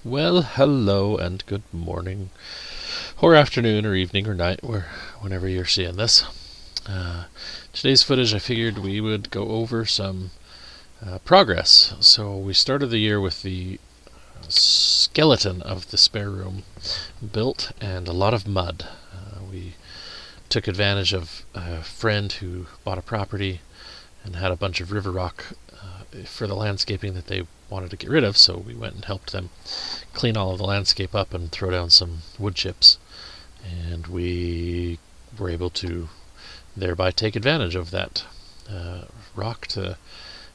Well, hello and good morning, or afternoon, or evening, or night, whenever you're seeing this. Today's footage, I figured we would go over some progress. So we started the year with the skeleton of the spare room built and a lot of mud. We took advantage of a friend who bought a property and had a bunch of river rock for the landscaping that they wanted to get rid of, so we went and helped them clean all of the landscape up and throw down some wood chips, and we were able to thereby take advantage of that rock to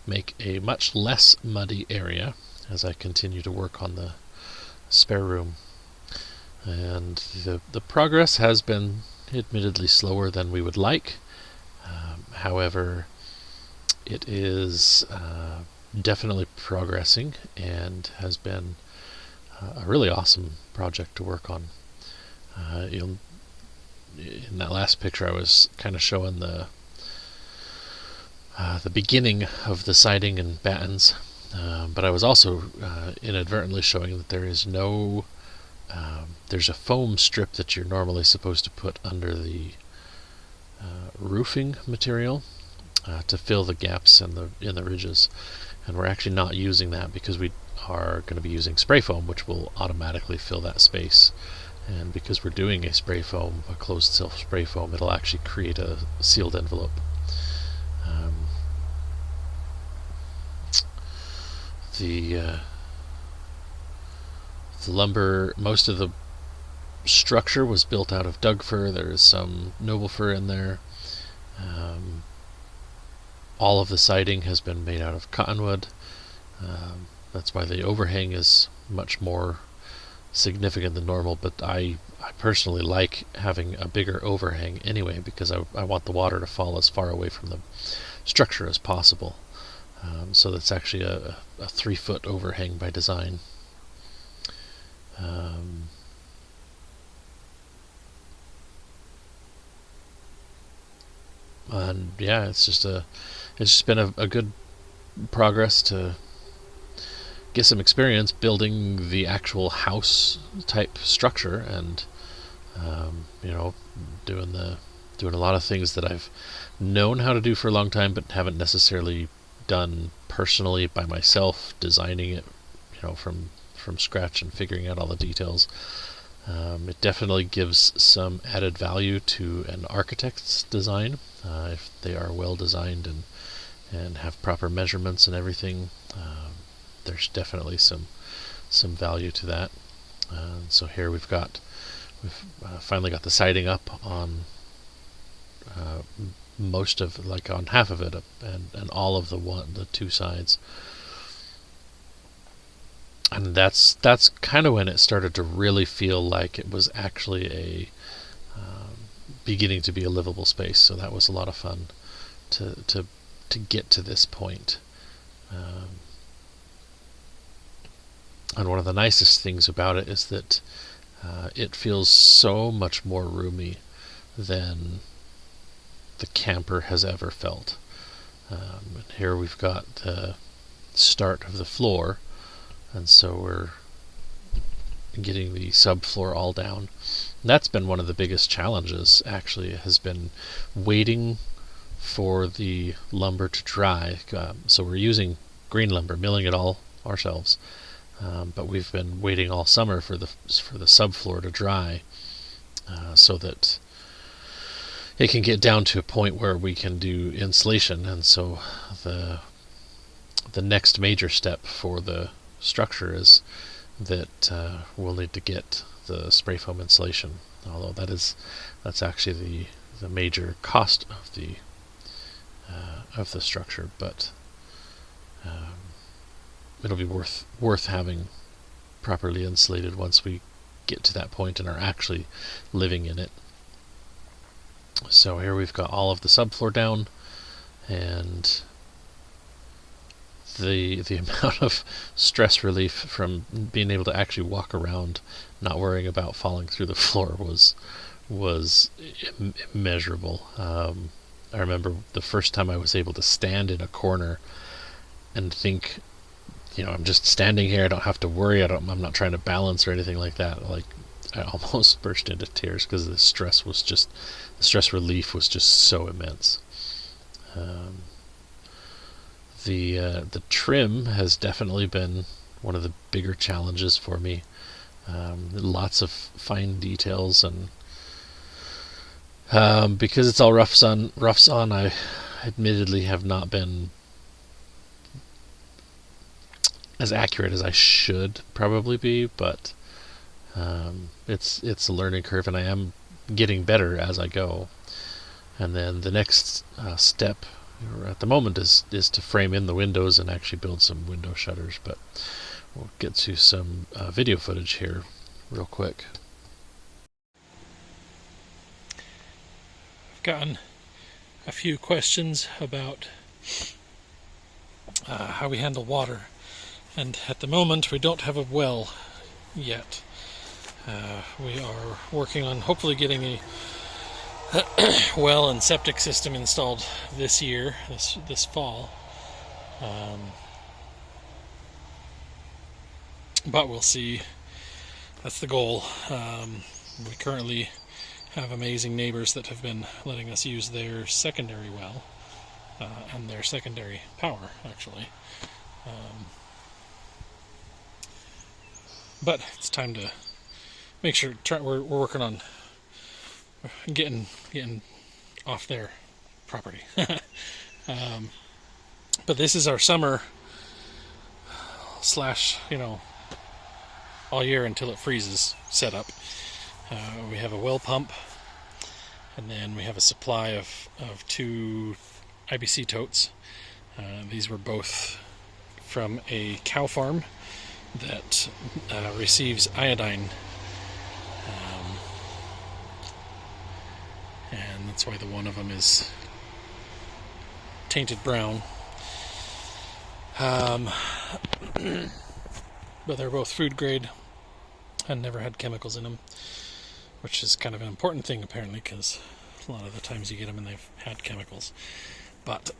make a much less muddy area as I continue to work on the spare room. And the progress has been admittedly slower than we would like. However, it is definitely progressing and has been a really awesome project to work on. In that last picture, I was kind of showing the beginning of the siding and battens, but I was also inadvertently showing that there is no there's a foam strip that you're normally supposed to put under the roofing material to fill the gaps in the ridges, and we're actually not using that because we are going to be using spray foam, which will automatically fill that space. And because we're doing a closed self spray foam, it'll actually create a sealed envelope. The lumber, most of the structure was built out of Doug fir. There is some noble fir in there. All of the siding has been made out of cottonwood. That's why the overhang is much more significant than normal, but I personally like having a bigger overhang anyway, because I want the water to fall as far away from the structure as possible. So that's actually a 3-foot overhang by design. And yeah, it's just been a good progress to get some experience building the actual house type structure, and doing a lot of things that I've known how to do for a long time, but haven't necessarily done personally by myself, designing it, from scratch and figuring out all the details. It definitely gives some added value to an architect's design if they are well designed and have proper measurements and everything. There's definitely some value to that. So here we've finally got the siding up on most of, like, on half of it, and all of the two sides. And that's kind of when it started to really feel like it was actually beginning to be a livable space. So that was a lot of fun to get to this point. And one of the nicest things about it is that it feels so much more roomy than the camper has ever felt. And here we've got the start of the floor, and so we're getting the subfloor all down. And that's been one of the biggest challenges, actually, has been waiting for the lumber to dry. So we're using green lumber, milling it all ourselves, but we've been waiting all summer for the subfloor to dry, so that it can get down to a point where we can do insulation. And so the next major step for the structure is that we'll need to get the spray foam insulation, although that's actually the major cost of the structure, but it'll be worth having properly insulated once we get to that point and are actually living in it. So here we've got all of the subfloor down, and the amount of stress relief from being able to actually walk around, not worrying about falling through the floor, was immeasurable. I remember the first time I was able to stand in a corner and think I'm just standing here. I don't have to worry. I'm not trying to balance or anything like that. Like, I almost burst into tears because the stress relief was just so immense. The trim has definitely been one of the bigger challenges for me. Lots of fine details, and because it's all roughs on, I admittedly have not been as accurate as I should probably be, but it's a learning curve, and I am getting better as I go. And then the next step at the moment is to frame in the windows and actually build some window shutters, but we'll get to some video footage here real quick. I've gotten a few questions about how we handle water, and at the moment we don't have a well yet. We are working on hopefully getting a well and septic system installed this year, this fall. But we'll see. That's the goal. We currently have amazing neighbors that have been letting us use their secondary well and their secondary power, actually. But it's time to make sure. We're working on getting off their property. But this is our summer / all year until it freezes setup. We have a well pump, and then we have a supply of 2 IBC totes. These were both from a cow farm that receives iodine, and that's why the one of them is tainted brown. But they're both food grade and never had chemicals in them, which is kind of an important thing apparently, because a lot of the times you get them and they've had chemicals. But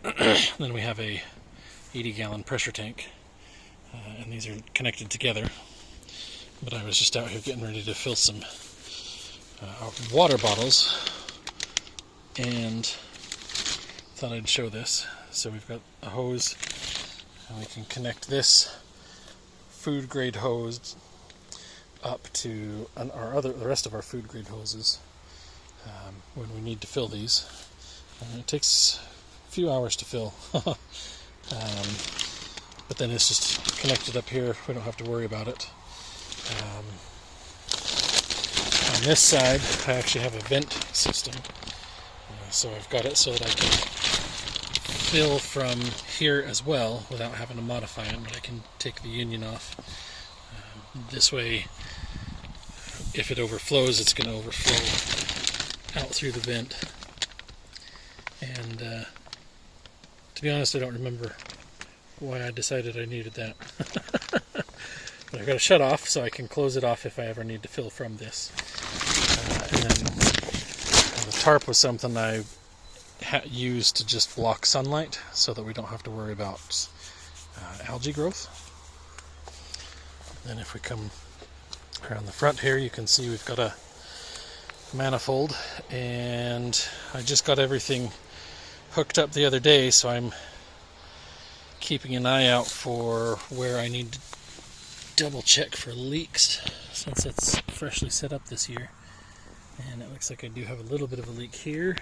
then we have a 80-gallon pressure tank, and these are connected together. But I was just out here getting ready to fill some water bottles, and thought I'd show this. So we've got a hose, and we can connect this food grade hose up to the rest of our food grade hoses when we need to fill these. And it takes a few hours to fill. But then it's just connected up here. We don't have to worry about it. On this side, I actually have a vent system. So I've got it so that I can fill from here as well without having to modify it, but I can take the union off. This way, if it overflows, it's going to overflow out through the vent. And to be honest, I don't remember why I decided I needed that. But I've got a shut off so I can close it off if I ever need to fill from this. And then the tarp was something I used to just block sunlight so that we don't have to worry about algae growth. Then if we come around the front here, you can see we've got a manifold, and I just got everything hooked up the other day, so I'm keeping an eye out for where I need to double check for leaks since it's freshly set up this year. And it looks like I do have a little bit of a leak here,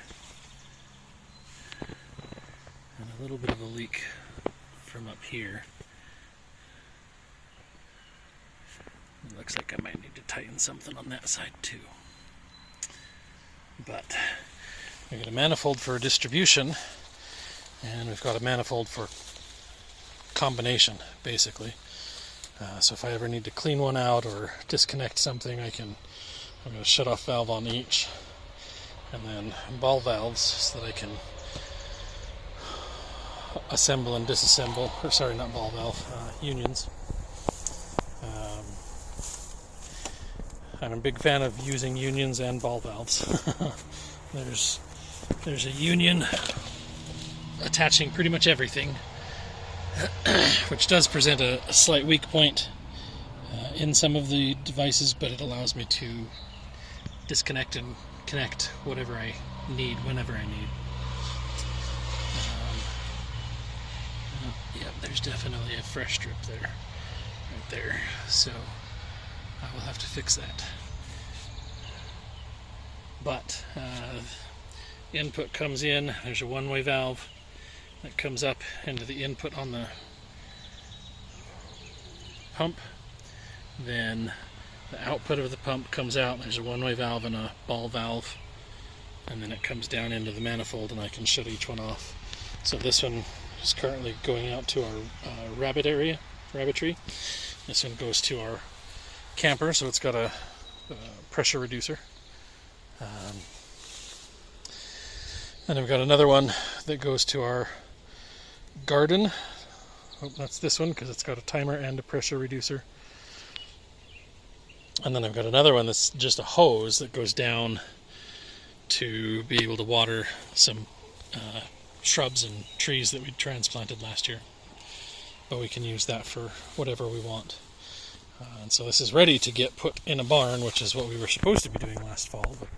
and a little bit of a leak from up here. It looks like I might need to tighten something on that side too. But we've got a manifold for distribution, and we've got a manifold for combination, basically. So if I ever need to clean one out or disconnect something, I've got a shut-off valve on each, and then ball valves so that I can assemble and disassemble, or sorry, not ball valve, unions. I'm a big fan of using unions and ball valves. There's a union attaching pretty much everything, which does present a slight weak point in some of the devices, but it allows me to disconnect and connect whatever I need whenever I need. Yeah, there's definitely a fresh strip there, right there, so I will have to fix that. But input comes in, there's a one-way valve that comes up into the input on the pump, then the output of the pump comes out, there's a one-way valve and a ball valve, and then it comes down into the manifold and I can shut each one off. So this one is currently going out to our rabbitry. This one goes to our camper, so it's got a pressure reducer. And we've got another one that goes to our garden. Oh, that's this one because it's got a timer and a pressure reducer. And then I've got another one that's just a hose that goes down to be able to water some shrubs and trees that we transplanted last year. But we can use that for whatever we want. And so this is ready to get put in a barn, which is what we were supposed to be doing last fall, but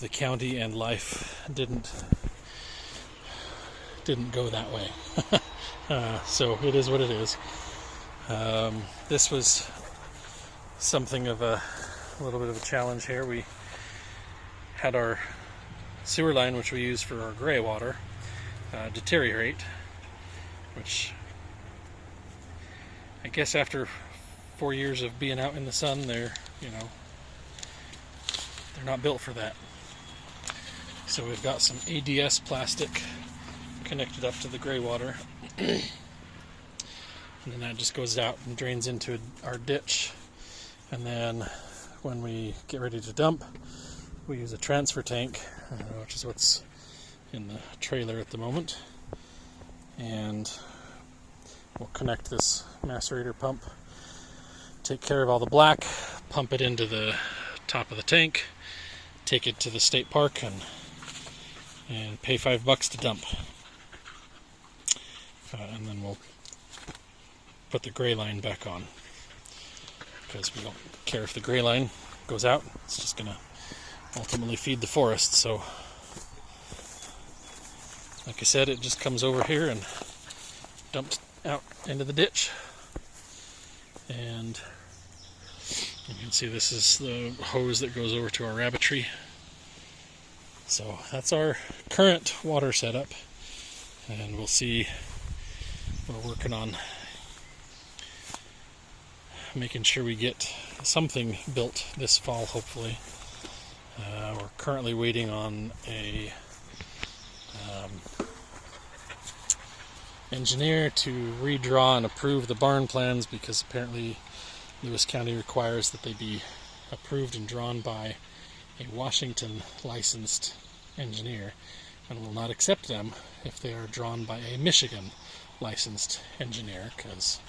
the county and life didn't go that way. So it is what it is. This was something of a little bit of a challenge here. We had our sewer line, which we use for our gray water, deteriorate, which I guess after 4 years of being out in the sun, they're not built for that. So we've got some ADS plastic connected up to the gray water, and then that just goes out and drains into our ditch. And then when we get ready to dump, we use a transfer tank, which is what's in the trailer at the moment, and we'll connect this macerator pump, take care of all the black, pump it into the top of the tank, take it to the state park, and pay $5 to dump. And then we'll put the gray line back on, because we don't care if the gray line goes out. It's just going to ultimately feed the forest. So like I said, it just comes over here and dumped out into the ditch. And you can see this is the hose that goes over to our rabbitry. So that's our current water setup, and we'll see. We're working on making sure we get something built this fall, hopefully. We're currently waiting on a engineer to redraw and approve the barn plans, because apparently Lewis County requires that they be approved and drawn by a Washington licensed engineer, and will not accept them if they are drawn by a Michigan licensed engineer, because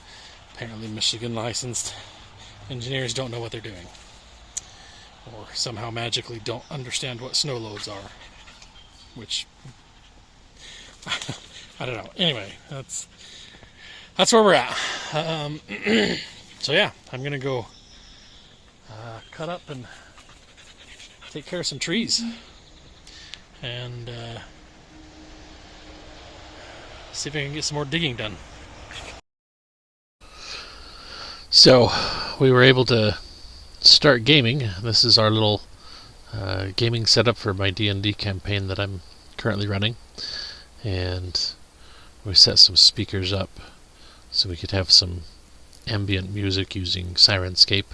apparently Michigan licensed engineers don't know what they're doing, or somehow magically don't understand what snow loads are, which I don't know. Anyway, that's where we're at. So yeah, I'm gonna go cut up and take care of some trees, and see if I can get some more digging done. So we were able to start gaming. This is our little gaming setup for my D&D campaign that I'm currently running, and we set some speakers up so we could have some ambient music using Sirenscape.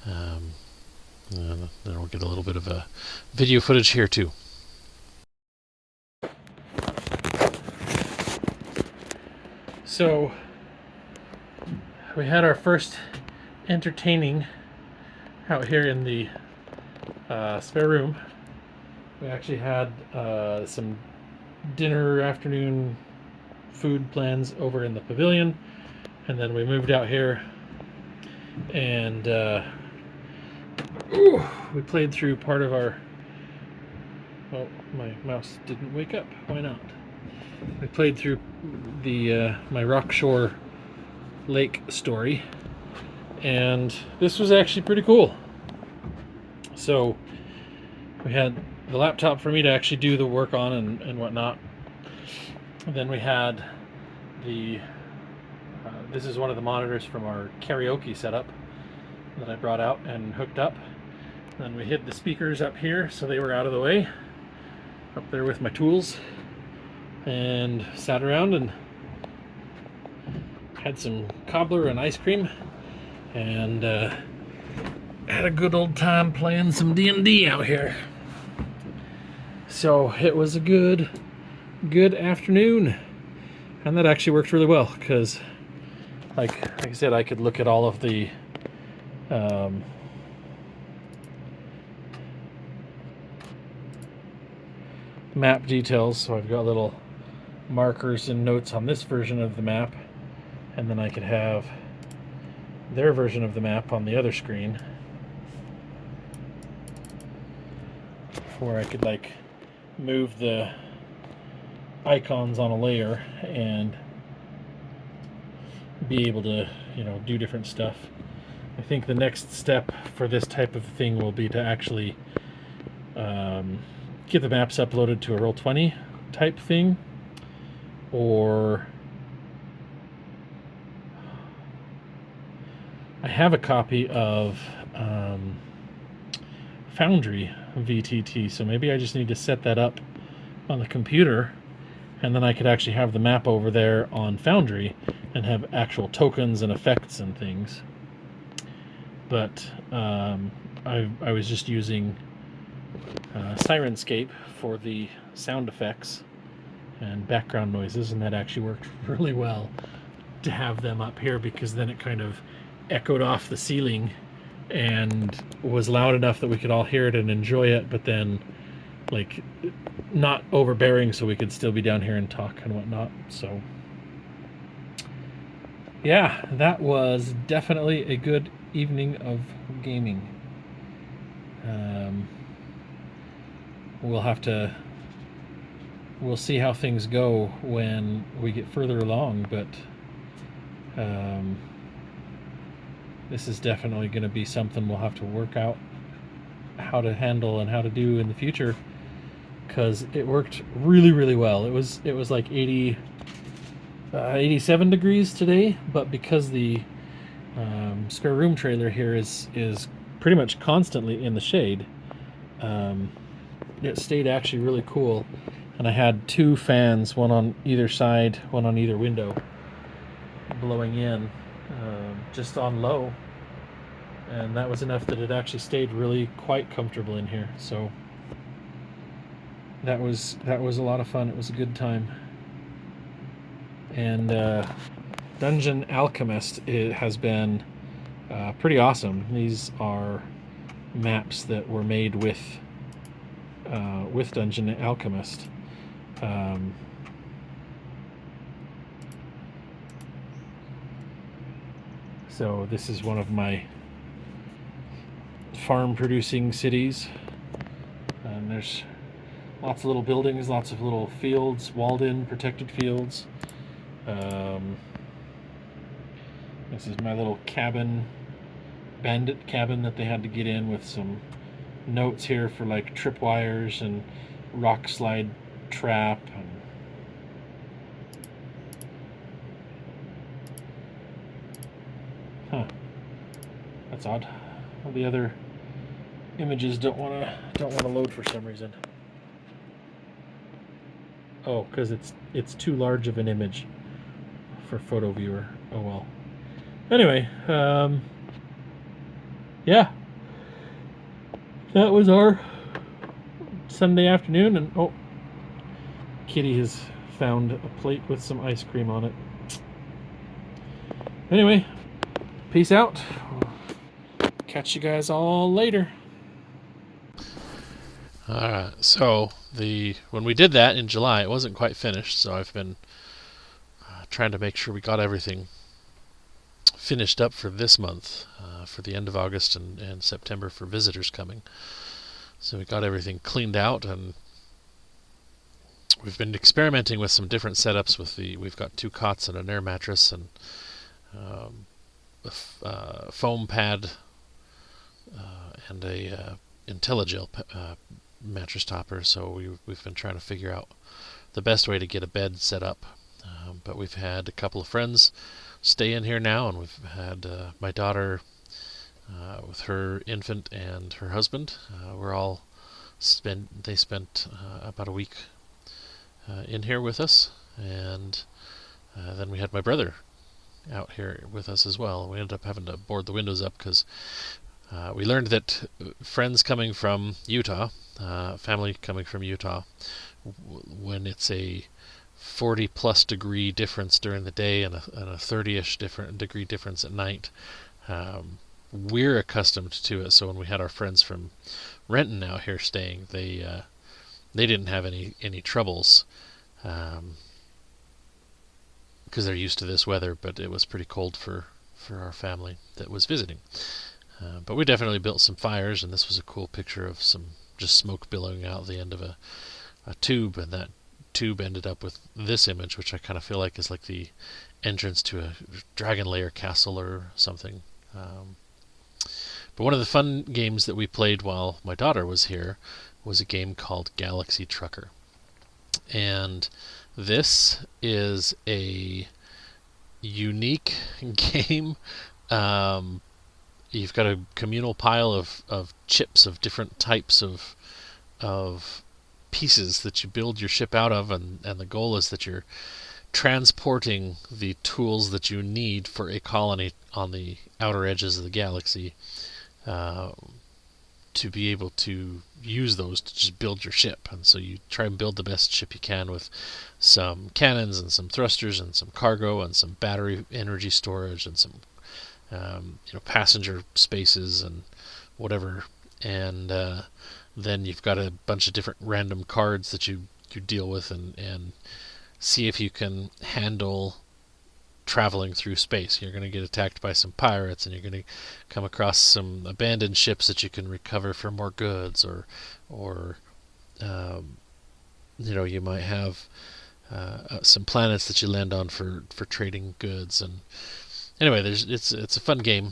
And then we'll get a little bit of a video footage here too. So we had our first entertaining out here in the spare room. We actually had some dinner afternoon food plans over in the pavilion, and then we moved out here and we played through part of our... Oh, my mouse didn't wake up. Why not? I played through the my Rockshore Lake story, and this was actually pretty cool. So we had the laptop for me to actually do the work on and whatnot. And then we had the this is one of the monitors from our karaoke setup that I brought out and hooked up. Then we hid the speakers up here so they were out of the way, up there with my tools, and sat around and had some cobbler and ice cream, and had a good old time playing some D&D out here. So it was a good afternoon, and that actually worked really well because, like I said, I could look at all of the map details. So I've got little markers and notes on this version of the map, and then I could have their version of the map on the other screen, where I could like move the icons on a layer and be able to, you know, do different stuff. I think the next step for this type of thing will be to actually get the maps uploaded to a Roll20 type thing, or I have a copy of Foundry VTT, so maybe I just need to set that up on the computer, and then I could actually have the map over there on Foundry and have actual tokens and effects and things. But I was just using Sirenscape for the sound effects and background noises, and that actually worked really well to have them up here, because then it kind of echoed off the ceiling and was loud enough that we could all hear it and enjoy it, but then like not overbearing, so we could still be down here and talk and whatnot. So yeah, that was definitely a good evening of gaming. We'll see how things go when we get further along, but this is definitely going to be something we'll have to work out how to handle and how to do in the future, because it worked really well. It was like 87 degrees today, but because the spare room trailer here is pretty much constantly in the shade, it stayed actually really cool. And I had two fans, one on either side, one on either window, blowing in just on low, and that was enough that it actually stayed really quite comfortable in here. So that was a lot of fun. It was a good time. And Dungeon Alchemist, it has been pretty awesome. These are maps that were made with Dungeon Alchemist. So this is one of my farm producing cities, and there's lots of little buildings, lots of little fields, walled in, protected fields. This is my little cabin, bandit cabin, that they had to get in with some notes here for like tripwires and rock slide trap. And that's odd. All the other images don't want to load for some reason. Oh, because it's too large of an image for photo viewer. Oh well. Anyway, yeah, that was our Sunday afternoon, and oh, Kitty has found a plate with some ice cream on it. Anyway, peace out. Catch you guys all later. Alright, so when we did that in July, it wasn't quite finished, so I've been trying to make sure we got everything finished up for this month, for the end of August and September for visitors coming. So we got everything cleaned out and we've been experimenting with some different setups. We've got 2 cots and an air mattress and a foam pad and a IntelliGel mattress topper. So we've been trying to figure out the best way to get a bed set up. But we've had a couple of friends stay in here now, and we've had my daughter with her infant and her husband. They spent about a week in here with us, and then we had my brother out here with us as well. We ended up having to board the windows up because we learned that friends coming from Utah, family coming from Utah, when it's a 40 plus degree difference during the day and a 30ish degree difference at night, we're accustomed to it. So when we had our friends from Renton out here staying, they didn't have any troubles because they're used to this weather, but it was pretty cold for our family that was visiting. But we definitely built some fires, and this was a cool picture of some just smoke billowing out the end of a tube, and that tube ended up with this image, which I kind of feel like is like the entrance to a dragon lair castle or something. But one of the fun games that we played while my daughter was here was a game called Galaxy Trucker. And this is a unique game. You've got a communal pile of chips of different types of pieces that you build your ship out of, and the goal is that you're transporting the tools that you need for a colony on the outer edges of the galaxy to be able to use those to just build your ship. And so you try and build the best ship you can with some cannons and some thrusters and some cargo and some battery energy storage and some passenger spaces and whatever. And then you've got a bunch of different random cards that you deal with and see if you can handle traveling through space. You're going to get attacked by some pirates, and you're going to come across some abandoned ships that you can recover for more goods, or you might have some planets that you land on for trading goods. And anyway, it's a fun game,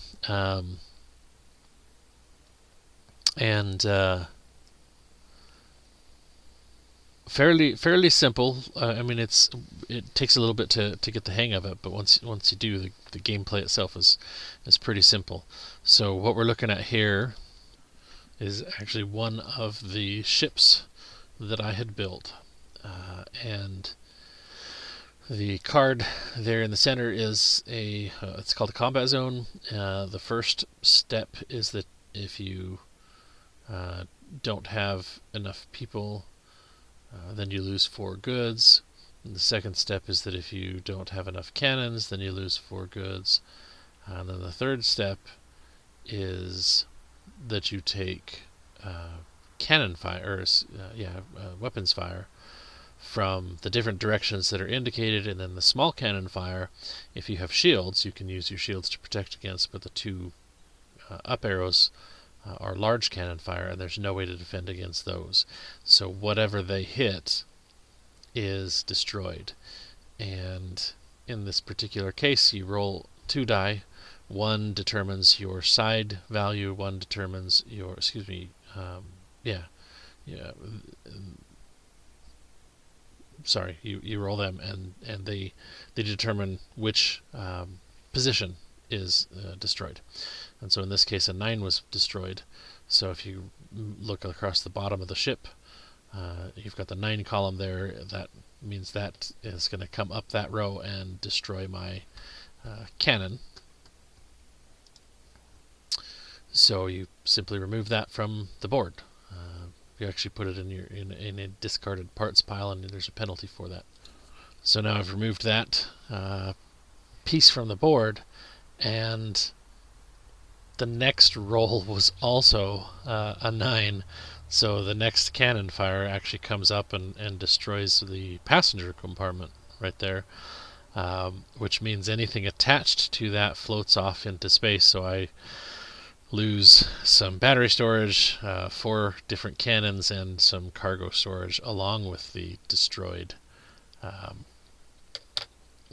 and fairly simple. I mean, it takes a little bit to get the hang of it, but once you do, the gameplay itself is pretty simple. So what we're looking at here is actually one of the ships that I had built, and the card there in the center is it's called a combat zone. The first step is that if you don't have enough people, then you lose 4 goods. And the second step is that if you don't have enough cannons, then you lose 4 goods. And then the third step is that you take cannon fire, weapons fire from the different directions that are indicated, and then the small cannon fire. If you have shields, you can use your shields to protect against, but the 2 up arrows are large cannon fire, and there's no way to defend against those. So whatever they hit is destroyed. And in this particular case, you roll 2 die. One determines your side value, one determines your, you roll them, and they determine which position is destroyed. And so in this case, a 9 was destroyed. So if you look across the bottom of the ship, you've got the 9 column there. That means that is going to come up that row and destroy my cannon. So you simply remove that from the board. You actually put it in a discarded parts pile, and there's a penalty for that. So now I've removed that piece from the board, and the next roll was also a 9. So the next cannon fire actually comes up and destroys the passenger compartment right there, which means anything attached to that floats off into space. So I lose some battery storage, 4 different cannons, and some cargo storage, along with the destroyed um,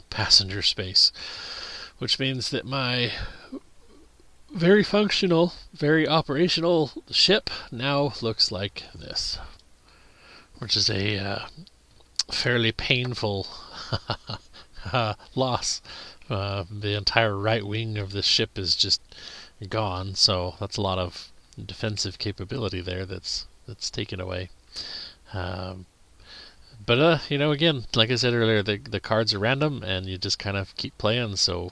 passenger space, which means that my very functional, very operational ship now looks like this, which is a fairly painful loss. The entire right wing of this ship is just gone, so that's a lot of defensive capability there that's taken away. But again, like I said earlier, the cards are random, and you just kind of keep playing. So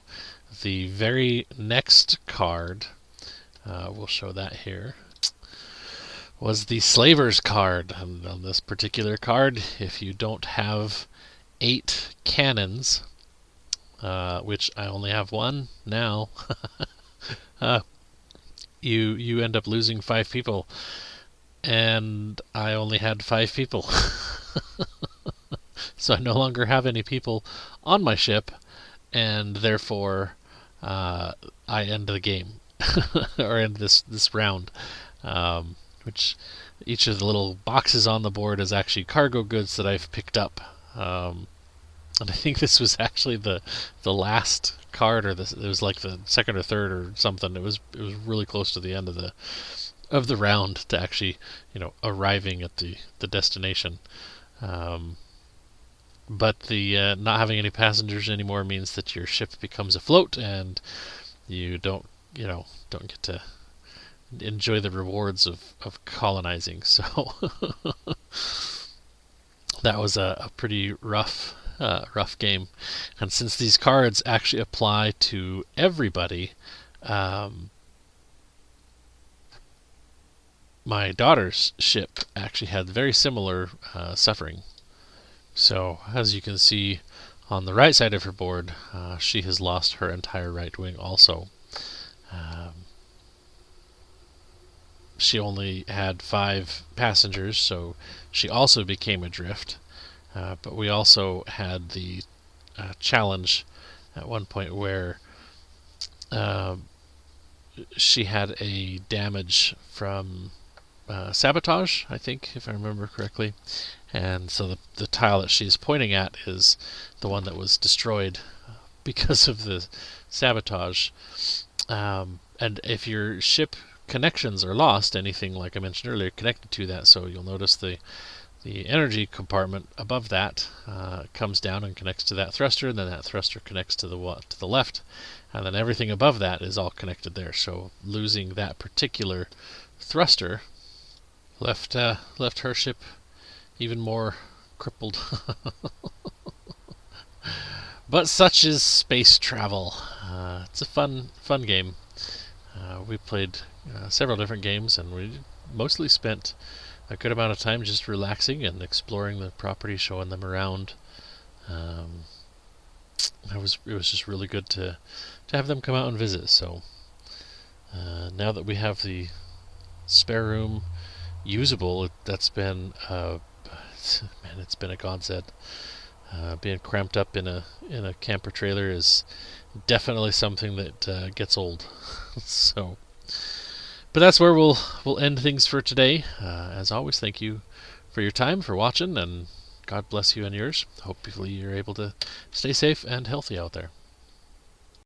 the very next card, we'll show that here, was the Slaver's card. And on this particular card, if you don't have 8 cannons, which I only have 1 now, you end up losing 5 people, and I only had 5 people. So I no longer have any people on my ship, and therefore I end the game, or end this round, which each of the little boxes on the board is actually cargo goods that I've picked up. And I think this was actually the last card, or it was like the second or third or something. It was really close to the end of the round to actually arriving at the destination. But the not having any passengers anymore means that your ship becomes afloat, and you don't get to enjoy the rewards of colonizing. So that was a pretty rough game. And since these cards actually apply to everybody, my daughter's ship actually had very similar suffering. So, as you can see on the right side of her board, she has lost her entire right wing also. She only had 5 passengers, so she also became adrift. But we also had the challenge at one point where she had a damage from sabotage, I think, if I remember correctly. And so the tile that she's pointing at is the one that was destroyed because of the sabotage. And if your ship connections are lost, anything like I mentioned earlier connected to that, so you'll notice the energy compartment above that comes down and connects to that thruster, and then that thruster connects to the left, and then everything above that is all connected there. So losing that particular thruster left her ship even more crippled. But such is space travel. It's a fun game. We played several different games, and we mostly spent a good amount of time just relaxing and exploring the property, showing them around. It was just really good to have them come out and visit. So now that we have the spare room usable, that's been it's been a godsend. Being cramped up in a camper trailer is definitely something that gets old. So, but that's where we'll end things for today. As always, thank you for your time, for watching, and God bless you and yours. Hopefully you're able to stay safe and healthy out there.